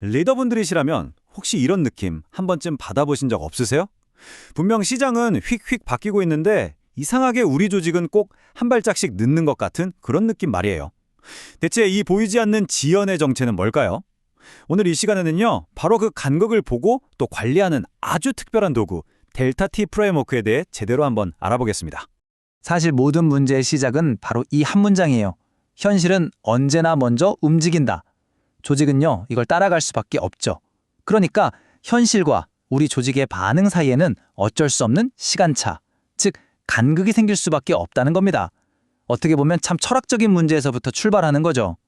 리더분들이시라면 혹시 이런 느낌 한 번쯤 받아보신 적 없으세요? 분명 시장은 휙휙 바뀌고 있는데 이상하게 우리 조직은 꼭 한 발짝씩 늦는 것 같은 그런 느낌 말이에요. 대체 이 보이지 않는 지연의 정체는 뭘까요? 오늘 이 시간에는요, 바로 그 간극을 보고 또 관리하는 아주 특별한 도구, 델타 T 프레임워크에 대해 제대로 한번 알아보겠습니다. 사실 모든 문제의 시작은 바로 이 한 문장이에요. 현실은 언제나 먼저 움직인다. 조직은요, 이걸 따라갈 수밖에 없죠. 그러니까 현실과 우리 조직의 반응 사이에는 어쩔 수 없는 시간차, 즉 간극이 생길 수밖에 없다는 겁니다. 어떻게 보면 참 철학적인 문제에서부터 출발하는 거죠.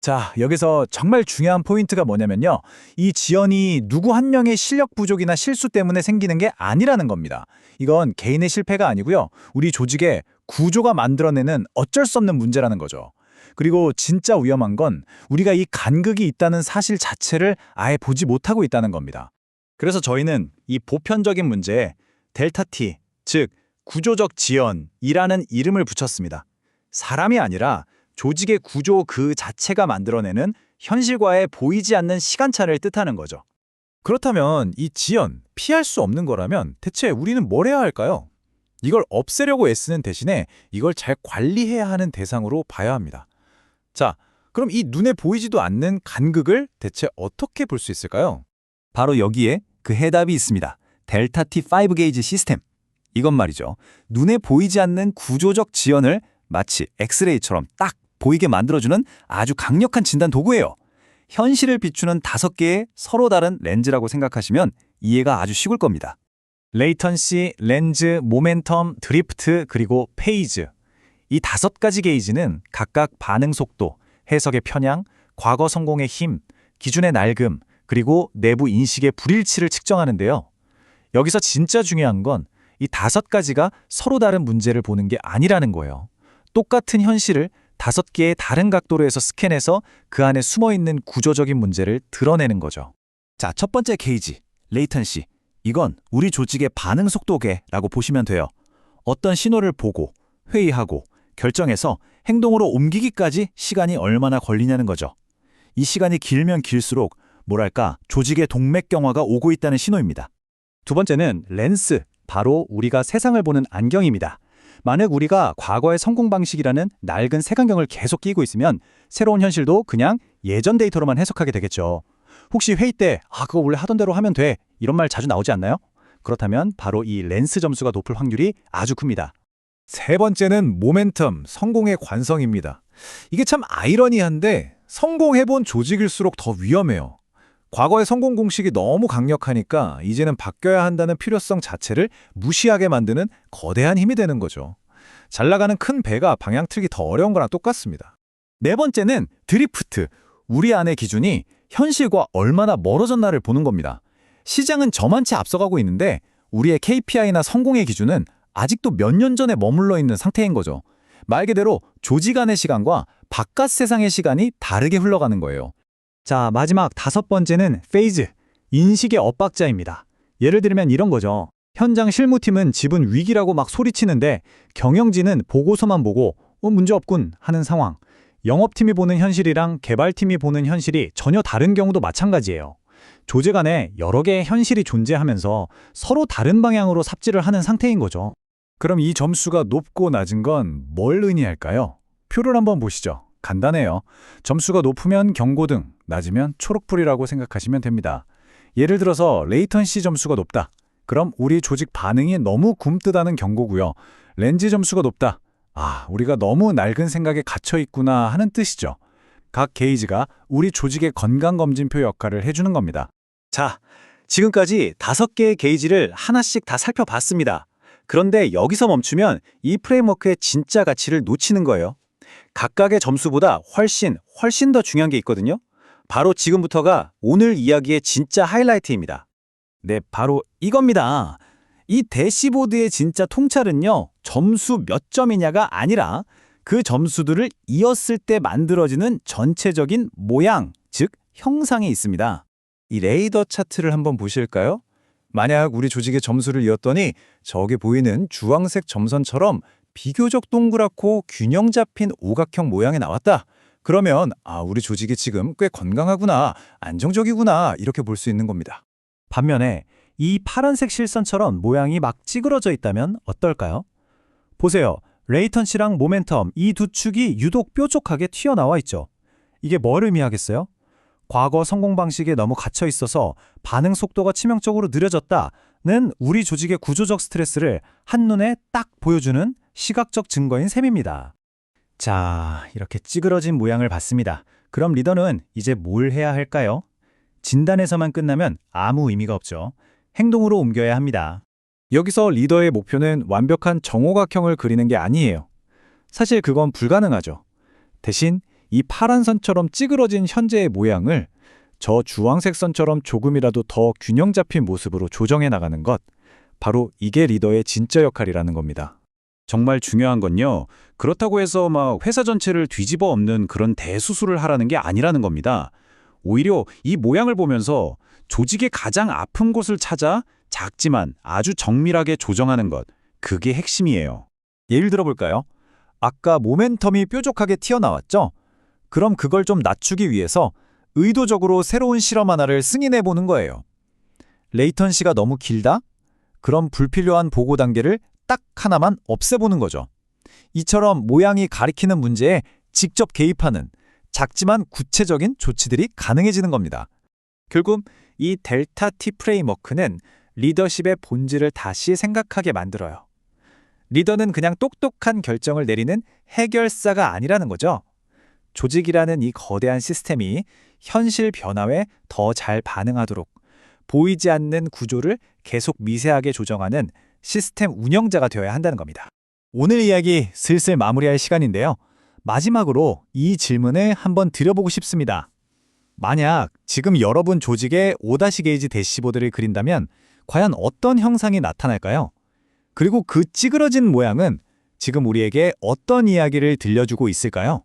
자, 여기서 정말 중요한 포인트가 뭐냐면요. 이 지연이 누구 한 명의 실력 부족이나 실수 때문에 생기는 게 아니라는 겁니다. 이건 개인의 실패가 아니고요. 우리 조직의 구조가 만들어내는 어쩔 수 없는 문제라는 거죠. 그리고 진짜 위험한 건 우리가 이 간극이 있다는 사실 자체를 아예 보지 못하고 있다는 겁니다. 그래서 저희는 이 보편적인 문제에 델타 T, 즉 구조적 지연이라는 이름을 붙였습니다. 사람이 아니라 조직의 구조 그 자체가 만들어내는 현실과의 보이지 않는 시간차를 뜻하는 거죠. 그렇다면 이 지연, 피할 수 없는 거라면 대체 우리는 뭘 해야 할까요? 이걸 없애려고 애쓰는 대신에 이걸 잘 관리해야 하는 대상으로 봐야 합니다. 자, 그럼 이 눈에 보이지도 않는 간극을 대체 어떻게 볼 수 있을까요? 바로 여기에 그 해답이 있습니다. 델타 T5 게이지 시스템. 이건 말이죠. 눈에 보이지 않는 구조적 지연을 마치 엑스레이처럼 딱 보이게 만들어주는 아주 강력한 진단 도구예요. 현실을 비추는 5개의 서로 다른 렌즈라고 생각하시면 이해가 아주 쉬울 겁니다. 레이턴시, 렌즈, 모멘텀, 드리프트, 그리고 페이즈. 이 5가지 게이지는 각각 반응 속도, 해석의 편향, 과거 성공의 힘, 기준의 낡음, 그리고 내부 인식의 불일치를 측정하는데요. 여기서 진짜 중요한 건 이 5가지가 서로 다른 문제를 보는 게 아니라는 거예요. 똑같은 현실을 5개의 다른 각도로 해서 스캔해서 그 안에 숨어있는 구조적인 문제를 드러내는 거죠. 자, 첫 번째 게이지, 레이턴시. 이건 우리 조직의 반응 속도계라고 보시면 돼요. 어떤 신호를 보고, 회의하고, 결정해서 행동으로 옮기기까지 시간이 얼마나 걸리냐는 거죠. 이 시간이 길면 길수록 뭐랄까 조직의 동맥경화가 오고 있다는 신호입니다. 두 번째는 렌스, 바로 우리가 세상을 보는 안경입니다. 만약 우리가 과거의 성공 방식이라는 낡은 색안경을 계속 끼고 있으면 새로운 현실도 그냥 예전 데이터로만 해석하게 되겠죠. 혹시 회의 때 그거 원래 하던 대로 하면 돼 이런 말 자주 나오지 않나요? 그렇다면 바로 이 렌스 점수가 높을 확률이 아주 큽니다. 세 번째는 모멘텀, 성공의 관성입니다. 이게 참 아이러니한데 성공해본 조직일수록 더 위험해요. 과거의 성공 공식이 너무 강력하니까 이제는 바뀌어야 한다는 필요성 자체를 무시하게 만드는 거대한 힘이 되는 거죠. 잘 나가는 큰 배가 방향 틀기 더 어려운 거랑 똑같습니다. 네 번째는 드리프트. 우리 안의 기준이 현실과 얼마나 멀어졌나를 보는 겁니다. 시장은 저만치 앞서가고 있는데 우리의 KPI나 성공의 기준은 아직도 몇 년 전에 머물러 있는 상태인 거죠. 말 그대로 조직 안의 시간과 바깥 세상의 시간이 다르게 흘러가는 거예요. 자, 마지막 5번째는 페이즈, 인식의 엇박자입니다. 예를 들면 이런 거죠. 현장 실무팀은 지분 위기라고 막 소리치는데 경영진은 보고서만 보고 문제 없군 하는 상황. 영업팀이 보는 현실이랑 개발팀이 보는 현실이 전혀 다른 경우도 마찬가지예요. 조직 안에 여러 개의 현실이 존재하면서 서로 다른 방향으로 삽질을 하는 상태인 거죠. 그럼 이 점수가 높고 낮은 건 뭘 의미할까요? 표를 한번 보시죠. 간단해요. 점수가 높으면 경고등, 낮으면 초록불이라고 생각하시면 됩니다. 예를 들어서 레이턴시 점수가 높다. 그럼 우리 조직 반응이 너무 굼뜨다는 경고고요. 렌즈 점수가 높다. 우리가 너무 낡은 생각에 갇혀 있구나 하는 뜻이죠. 각 게이지가 우리 조직의 건강검진표 역할을 해주는 겁니다. 자, 지금까지 5개의 게이지를 하나씩 다 살펴봤습니다. 그런데 여기서 멈추면 이 프레임워크의 진짜 가치를 놓치는 거예요. 각각의 점수보다 훨씬 더 중요한 게 있거든요. 바로 지금부터가 오늘 이야기의 진짜 하이라이트입니다. 네, 바로 이겁니다. 이 대시보드의 진짜 통찰은요, 점수 몇 점이냐가 아니라 그 점수들을 이었을 때 만들어지는 전체적인 모양, 즉 형상에 있습니다. 이 레이더 차트를 한번 보실까요? 만약 우리 조직의 점수를 이었더니 저기 보이는 주황색 점선처럼 비교적 동그랗고 균형 잡힌 오각형 모양이 나왔다. 그러면 우리 조직이 지금 꽤 건강하구나, 안정적이구나 이렇게 볼 수 있는 겁니다. 반면에 이 파란색 실선처럼 모양이 막 찌그러져 있다면 어떨까요? 보세요. 레이턴시랑 모멘텀 이 두 축이 유독 뾰족하게 튀어나와 있죠. 이게 뭘 의미하겠어요? 과거 성공 방식에 너무 갇혀 있어서 반응 속도가 치명적으로 느려졌다는 우리 조직의 구조적 스트레스를 한눈에 딱 보여주는 시각적 증거인 셈입니다. 자, 이렇게 찌그러진 모양을 봤습니다. 그럼 리더는 이제 뭘 해야 할까요? 진단에서만 끝나면 아무 의미가 없죠. 행동으로 옮겨야 합니다. 여기서 리더의 목표는 완벽한 정오각형을 그리는 게 아니에요. 사실 그건 불가능하죠. 대신 이 파란 선처럼 찌그러진 현재의 모양을 저 주황색 선처럼 조금이라도 더 균형 잡힌 모습으로 조정해 나가는 것, 바로 이게 리더의 진짜 역할이라는 겁니다. 정말 중요한 건요. 그렇다고 해서 막 회사 전체를 뒤집어 엎는 그런 대수술을 하라는 게 아니라는 겁니다. 오히려 이 모양을 보면서 조직의 가장 아픈 곳을 찾아 작지만 아주 정밀하게 조정하는 것, 그게 핵심이에요. 예를 들어볼까요? 아까 모멘텀이 뾰족하게 튀어나왔죠? 그럼 그걸 좀 낮추기 위해서 의도적으로 새로운 실험 하나를 승인해 보는 거예요. 레이턴시가 너무 길다? 그럼 불필요한 보고 단계를 딱 하나만 없애보는 거죠. 이처럼 모양이 가리키는 문제에 직접 개입하는 작지만 구체적인 조치들이 가능해지는 겁니다. 결국 이 델타 T 프레임워크는 리더십의 본질을 다시 생각하게 만들어요. 리더는 그냥 똑똑한 결정을 내리는 해결사가 아니라는 거죠. 조직이라는 이 거대한 시스템이 현실 변화에 더 잘 반응하도록 보이지 않는 구조를 계속 미세하게 조정하는 시스템 운영자가 되어야 한다는 겁니다. 오늘 이야기 슬슬 마무리할 시간인데요. 마지막으로 이 질문을 한번 드려보고 싶습니다. 만약 지금 여러분 조직의 5-게이지 대시보드를 그린다면 과연 어떤 형상이 나타날까요? 그리고 그 찌그러진 모양은 지금 우리에게 어떤 이야기를 들려주고 있을까요?